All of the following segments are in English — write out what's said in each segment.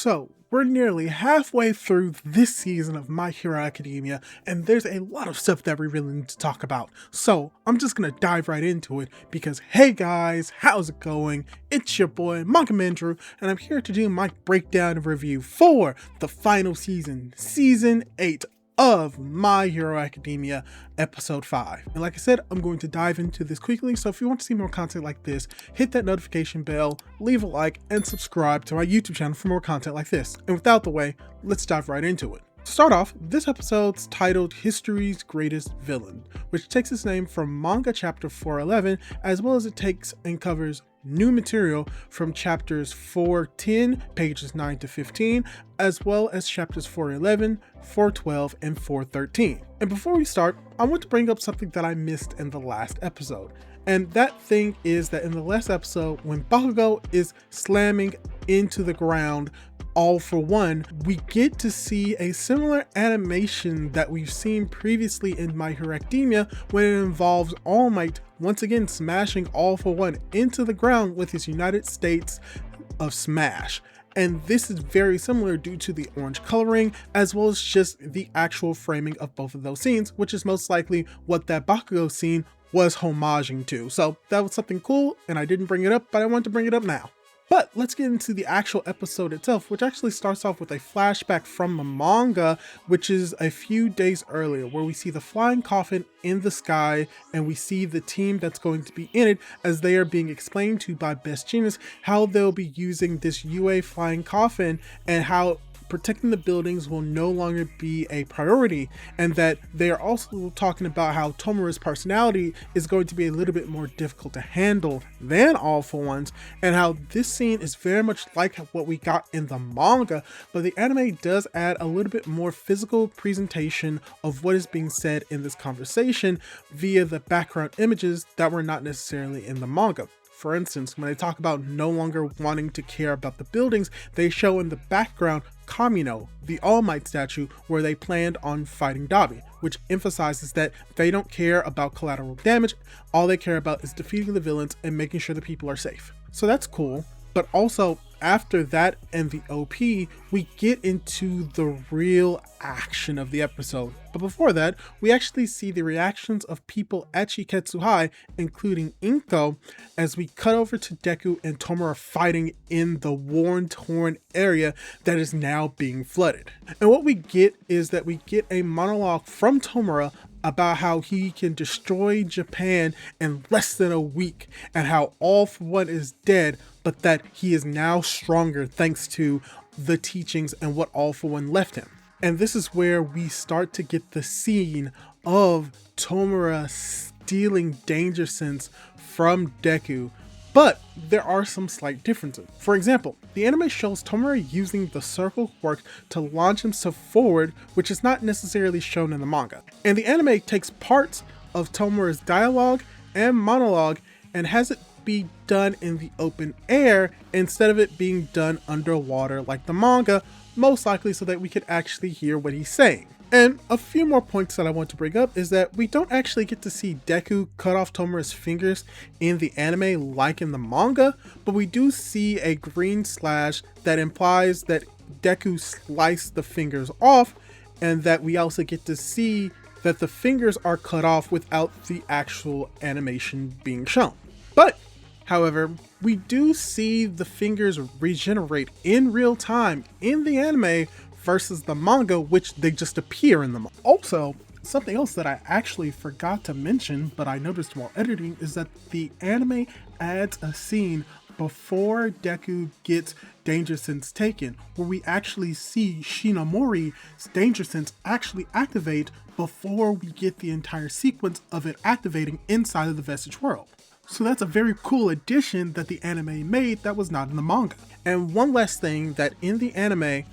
So, we're nearly halfway through this season of My Hero Academia, and there's a lot of stuff that we really need to talk about. So, I'm just gonna dive right into it because, hey guys, how's it going? It's your boy, Manga Mandrew, and I'm here to do my breakdown and review for the final season, Season 8 of My Hero Academia episode 5. And like I said, I'm going to dive into this quickly, so if you want to see more content like this, hit that notification bell, leave a like, and subscribe to my YouTube channel for more content like this. And without the way, let's dive right into it. To start off, this episode's titled History's Greatest Villain, which takes its name from Manga chapter 411, as well as it takes and covers new material from chapters 410, pages 9 to 15, as well as chapters 411, 412, and 413. And before we start, I want to bring up something that I missed in the last episode. And that thing is that in the last episode, when Bakugo is slamming into the ground, all for one, we get to see a similar animation that we've seen previously in My Hero Academia when it involves All Might once again smashing All for One into the ground with his United States of Smash. And this is very similar due to the orange coloring, as well as just the actual framing of both of those scenes, which is most likely what that Bakugo scene was homaging to. So that was something cool, and I didn't bring it up, but I want to bring it up now. But let's get into the actual episode itself, which actually starts off with a flashback from the manga, which is a few days earlier, where we see the flying coffin in the sky, and we see the team that's going to be in it as they are being explained to by Best Genius how they'll be using this UA flying coffin and how protecting the buildings will no longer be a priority, and that they are also talking about how Tomura's personality is going to be a little bit more difficult to handle than All for One's, and how this scene is very much like what we got in the manga, but the anime does add a little bit more physical presentation of what is being said in this conversation via the background images that were not necessarily in the manga. For instance, when they talk about no longer wanting to care about the buildings, they show in the background Kamino, the All Might statue, where they planned on fighting Dabi, which emphasizes that they don't care about collateral damage. All they care about is defeating the villains and making sure the people are safe. So that's cool. But also, after that and the OP, we get into the real action of the episode. But before that, we actually see the reactions of people at Shiketsu High, including Inko, as we cut over to Deku and Tomura fighting in the worn-torn area that is now being flooded. And what we get is that we get a monologue from Tomura about how he can destroy Japan in less than a week, and how All for One is dead, but that he is now stronger thanks to the teachings and what All for One left him. And this is where we start to get the scene of Tomura stealing Danger Sense from Deku. But there are some slight differences. For example, the anime shows Tomura using the circle quirk to launch himself forward, which is not necessarily shown in the manga. And the anime takes parts of Tomura's dialogue and monologue and has it be done in the open air instead of it being done underwater like the manga, most likely so that we could actually hear what he's saying. And a few more points that I want to bring up is that we don't actually get to see Deku cut off Tomura's fingers in the anime like in the manga, but we do see a green slash that implies that Deku sliced the fingers off, and that we also get to see that the fingers are cut off without the actual animation being shown. But however, we do see the fingers regenerate in real time in the anime versus the manga, which they just appear in the manga. Also, something else that I actually forgot to mention, but I noticed while editing, is that the anime adds a scene before Deku gets Danger Sense taken, where we actually see Shinomori's Danger Sense actually activate before we get the entire sequence of it activating inside of the Vestige world. So that's a very cool addition that the anime made that was not in the manga. And one last thing, that in the anime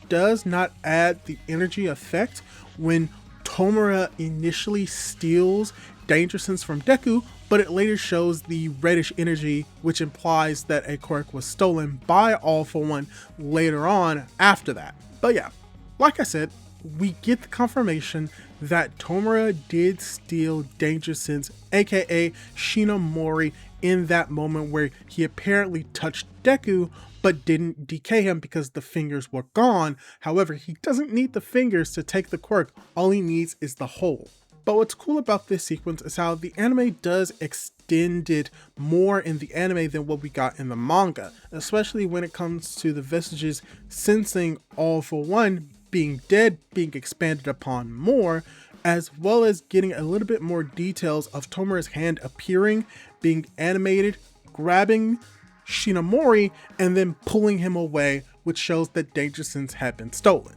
does not add the energy effect when Tomura initially steals Danger Sense from Deku, but it later shows the reddish energy, which implies that a quirk was stolen by All for One later on after that. But yeah, like I said, we get the confirmation that Tomura did steal Danger Sense, aka Shinomori, in that moment where he apparently touched Deku but didn't decay him because the fingers were gone. However, he doesn't need the fingers to take the quirk, all he needs is the hole. But what's cool about this sequence is how the anime does extend it more in the anime than what we got in the manga, especially when it comes to the vestiges sensing All for One being dead, being expanded upon more, as well as getting a little bit more details of Tomura's hand appearing, being animated, grabbing Shinamori, and then pulling him away, which shows that Danger Sense had been stolen.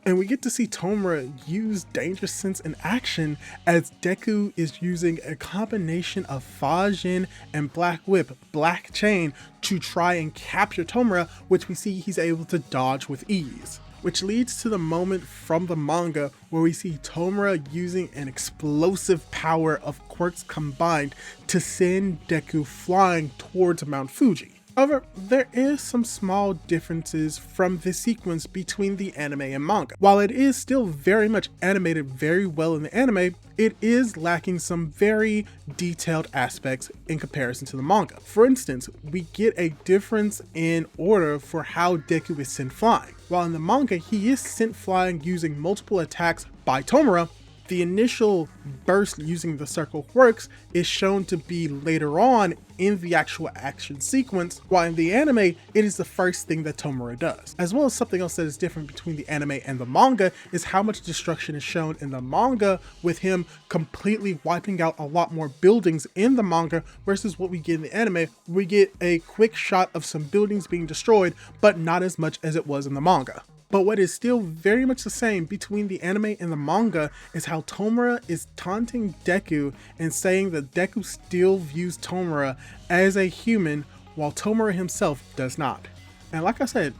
And we get to see Tomura use Danger Sense in action as Deku is using a combination of Fajin and Black Whip, Black Chain, to try and capture Tomura, which we see he's able to dodge with ease. Which leads to the moment from the manga where we see Tomura using an explosive power of quirks combined to send Deku flying towards Mount Fuji. However, there is some small differences from this sequence between the anime and manga. While it is still very much animated very well in the anime, it is lacking some very detailed aspects in comparison to the manga. For instance, we get a difference in order for how Deku is sent flying. While in the manga, he is sent flying using multiple attacks by Tomura, the initial burst using the circle quirks is shown to be later on in the actual action sequence, while in the anime, it is the first thing that Tomura does. As well as something else that is different between the anime and the manga is how much destruction is shown in the manga, with him completely wiping out a lot more buildings in the manga versus what we get in the anime. We get a quick shot of some buildings being destroyed, but not as much as it was in the manga. But what is still very much the same between the anime and the manga is how Tomura is taunting Deku and saying that Deku still views Tomura as a human while Tomura himself does not. And like I said,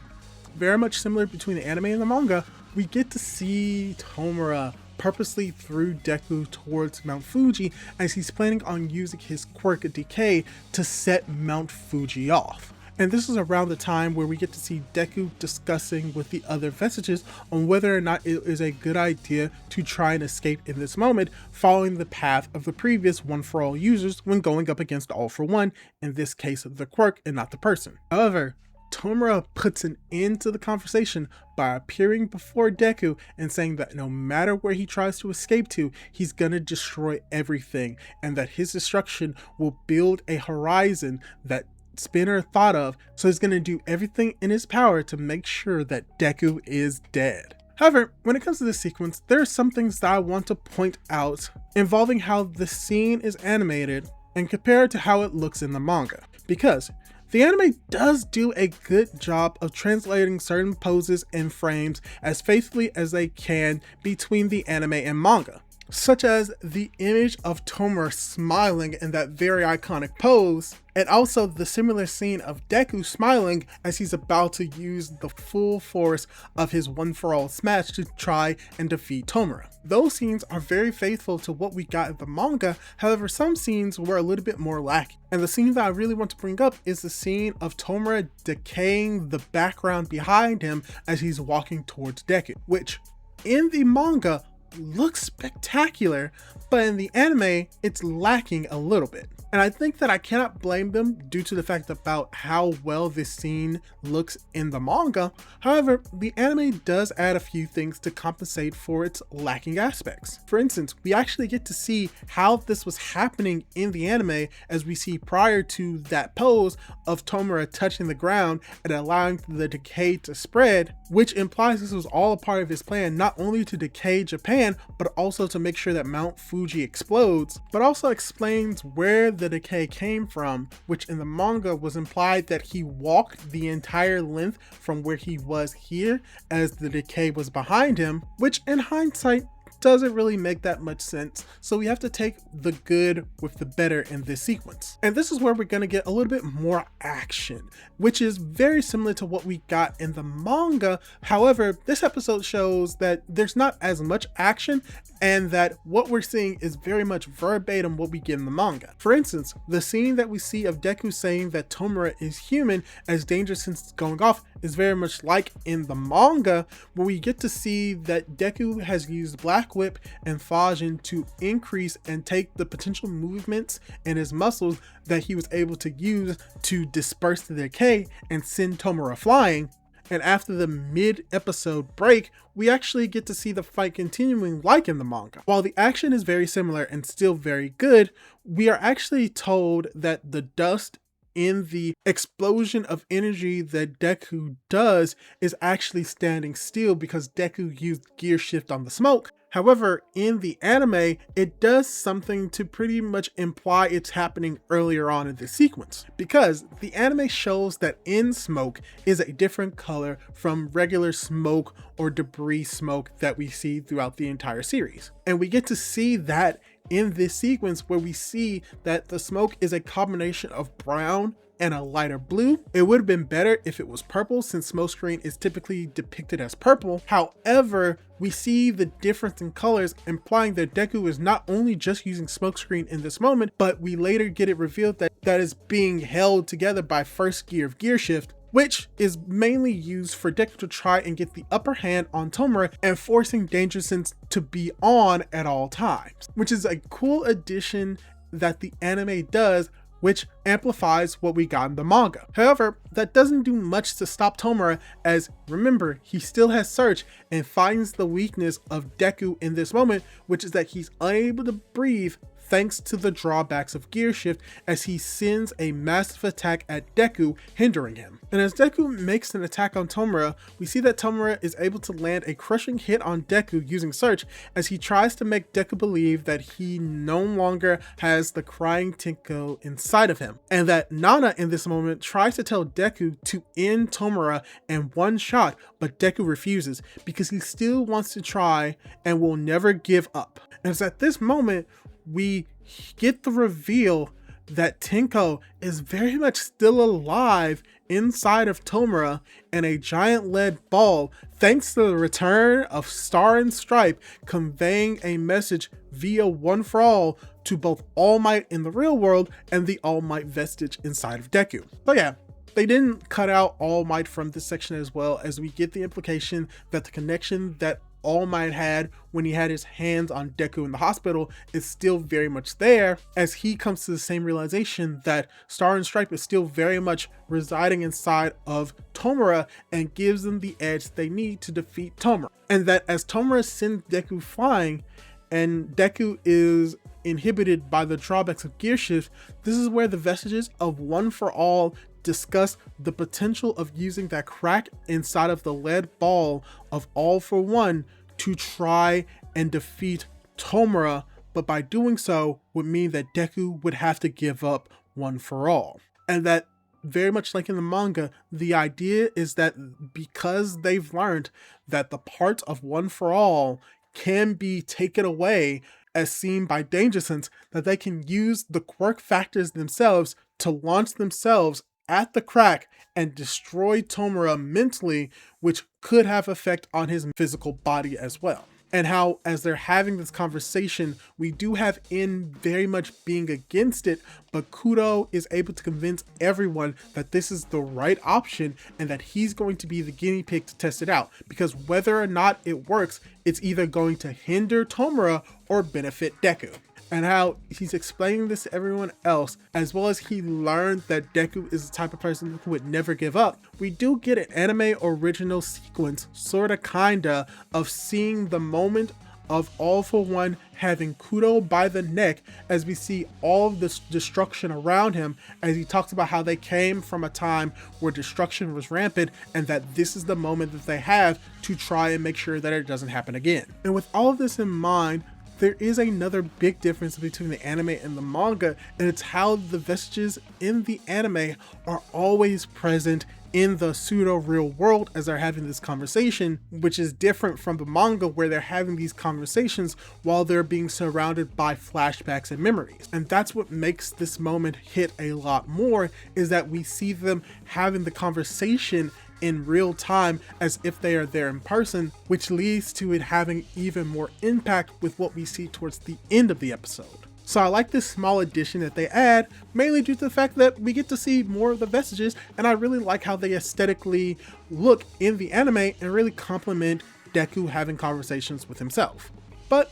very much similar between the anime and the manga, we get to see Tomura purposely threw Deku towards Mount Fuji as he's planning on using his quirk Decay to set Mount Fuji off. And this is around the time where we get to see Deku discussing with the other vestiges on whether or not it is a good idea to try and escape in this moment, following the path of the previous One for All users when going up against All for One, in this case the quirk and not the person. However, Tomura puts an end to the conversation by appearing before Deku and saying that no matter where he tries to escape to, he's gonna destroy everything, and that his destruction will build a horizon that Spinner thought of, so he's going to do everything in his power to make sure that Deku is dead. However, when it comes to this sequence, there are some things that I want to point out involving how the scene is animated and compared to how it looks in the manga. Because the anime does do a good job of translating certain poses and frames as faithfully as they can between the anime and manga, such as the image of Tomura smiling in that very iconic pose, and also the similar scene of Deku smiling as he's about to use the full force of his One for All smash to try and defeat Tomura. Those scenes are very faithful to what we got in the manga, however some scenes were a little bit more lacking. And the scene that I really want to bring up is the scene of Tomura decaying the background behind him as he's walking towards Deku, which in the manga looks spectacular, but in the anime it's lacking a little bit. And I think that I cannot blame them due to the fact about how well this scene looks in the manga. However, the anime does add a few things to compensate for its lacking aspects. For instance, we actually get to see how this was happening in the anime, as we see prior to that pose of Tomura touching the ground and allowing the decay to spread, which implies this was all a part of his plan, not only to decay Japan, but also to make sure that Mount Fuji explodes, but also explains where the decay came from, which in the manga was implied that he walked the entire length from where he was here as the decay was behind him, which in hindsight doesn't really make that much sense. So we have to take the good with the better in this sequence. And this is where we're going to get a little bit more action, which is very similar to what we got in the manga. However, this episode shows that there's not as much action and that what we're seeing is very much verbatim what we get in the manga. For instance, the scene that we see of Deku saying that Tomura is human as Danger Sense is going off is very much like in the manga, where we get to see that Deku has used Black Whip and Fajin to increase and take the potential movements in his muscles that he was able to use to disperse the decay and send Tomura flying. And after the mid-episode break, we actually get to see the fight continuing like in the manga. While the action is very similar and still very good, we are actually told that the dust in the explosion of energy that Deku does is actually standing still because Deku used gear shift on the smoke. However, in the anime, it does something to pretty much imply it's happening earlier on in the sequence, because the anime shows that in smoke is a different color from regular smoke or debris smoke that we see throughout the entire series. And we get to see that in this sequence, where we see that the smoke is a combination of brown and a lighter blue. It would have been better if it was purple, since smokescreen is typically depicted as purple. However, we see the difference in colors, implying that Deku is not only just using smokescreen in this moment, but we later get it revealed that that is being held together by first gear of gear shift, which is mainly used for Deku to try and get the upper hand on Tomura and forcing Danger Sense to be on at all times, which is a cool addition that the anime does, which amplifies what we got in the manga. However, that doesn't do much to stop Tomura, as remember, he still has Search and finds the weakness of Deku in this moment, which is that he's unable to breathe thanks to the drawbacks of gear shift, as he sends a massive attack at Deku, hindering him. And as Deku makes an attack on Tomura, we see that Tomura is able to land a crushing hit on Deku using Search, as he tries to make Deku believe that he no longer has the crying Tenko inside of him, and that Nana in this moment tries to tell Deku to end Tomura in one shot, but Deku refuses because he still wants to try and will never give up. And it's at this moment we get the reveal that Tenko is very much still alive inside of Tomura in a giant lead ball, thanks to the return of Star and Stripe conveying a message via One for All to both All Might in the real world and the All Might vestige inside of Deku. So yeah, they didn't cut out All Might from this section, as well as we get the implication that the connection that All Might had when he had his hands on Deku in the hospital is still very much there, as he comes to the same realization that Star and Stripe is still very much residing inside of Tomura and gives them the edge they need to defeat Tomura. And that as Tomura sends Deku flying and Deku is inhibited by the drawbacks of gear shift, this is where the vestiges of One for All discuss the potential of using that crack inside of the lead ball of All for One to try and defeat Tomura, but by doing so would mean that Deku would have to give up One for All. And that, very much like in the manga, the idea is that because they've learned that the parts of One for All can be taken away, as seen by Danger Sense, that they can use the quirk factors themselves to launch themselves at the crack and destroy Tomura mentally, which could have effect on his physical body as well. And how, as they're having this conversation, we do have In very much being against it, but Kudo is able to convince everyone that this is the right option and that he's going to be the guinea pig to test it out, because whether or not it works, it's either going to hinder Tomura or benefit Deku. And how he's explaining this to everyone else, as well as he learned that Deku is the type of person who would never give up. We do get an anime original sequence, sorta kinda, of seeing the moment of All for One having Kudo by the neck, as we see all of this destruction around him, as he talks about how they came from a time where destruction was rampant, and that this is the moment that they have to try and make sure that it doesn't happen again. And with all of this in mind, there is another big difference between the anime and the manga, and it's how the vestiges in the anime are always present in the pseudo real world as they're having this conversation, which is different from the manga, where they're having these conversations while they're being surrounded by flashbacks and memories. And that's what makes this moment hit a lot more, is that we see them having the conversation in real time as if they are there in person, which leads to it having even more impact with what we see towards the end of the episode. So I like this small addition that they add, mainly due to the fact that we get to see more of the vestiges, and I really like how they aesthetically look in the anime and really complement Deku having conversations with himself. But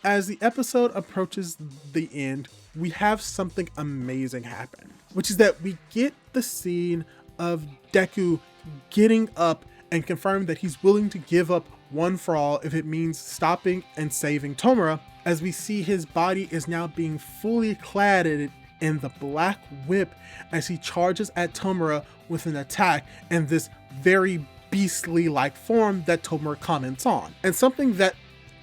as the episode approaches the end, we have something amazing happen, which is that we get the scene of Deku getting up and confirming that he's willing to give up one for all if it means stopping and saving Tomura, as we see his body is now being fully clad in the black whip as he charges at Tomura with an attack in this very beastly like form that Tomura comments on. And something that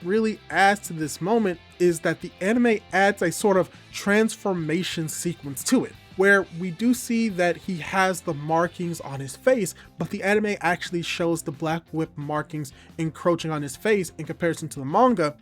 really adds to this moment is that the anime adds a sort of transformation sequence to it, where we do see that he has the markings on his face, but the anime actually shows the black whip markings encroaching on his face in comparison to the manga.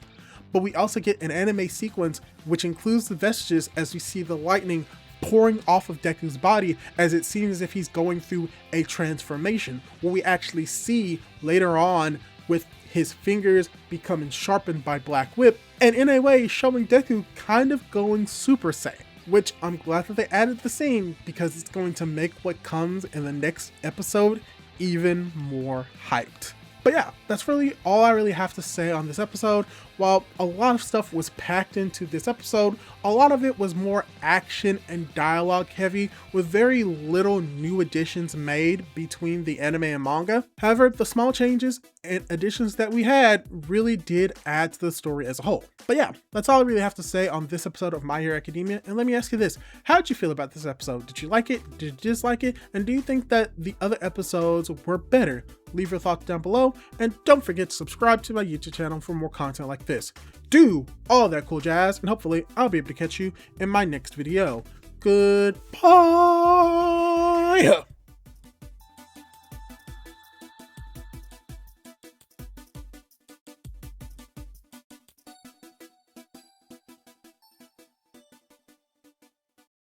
But we also get an anime sequence which includes the vestiges as we see the lightning pouring off of Deku's body, as it seems as if he's going through a transformation, what we actually see later on with his fingers becoming sharpened by black whip, and in a way showing Deku kind of going Super Saiyan, which I'm glad that they added the scene because it's going to make what comes in the next episode even more hyped. But yeah, that's really all I really have to say on this episode. While a lot of stuff was packed into this episode, a lot of it was more action and dialogue heavy with very little new additions made between the anime and manga. However, the small changes and additions that we had really did add to the story as a whole. But yeah, that's all I really have to say on this episode of My Hero Academia. And let me ask you this, how did you feel about this episode? Did you like it? Did you dislike it? And do you think that the other episodes were better? Leave your thoughts down below, and don't forget to subscribe to my YouTube channel for more content like this. Do all that cool jazz, and hopefully I'll be able to catch you in my next video. Goodbye!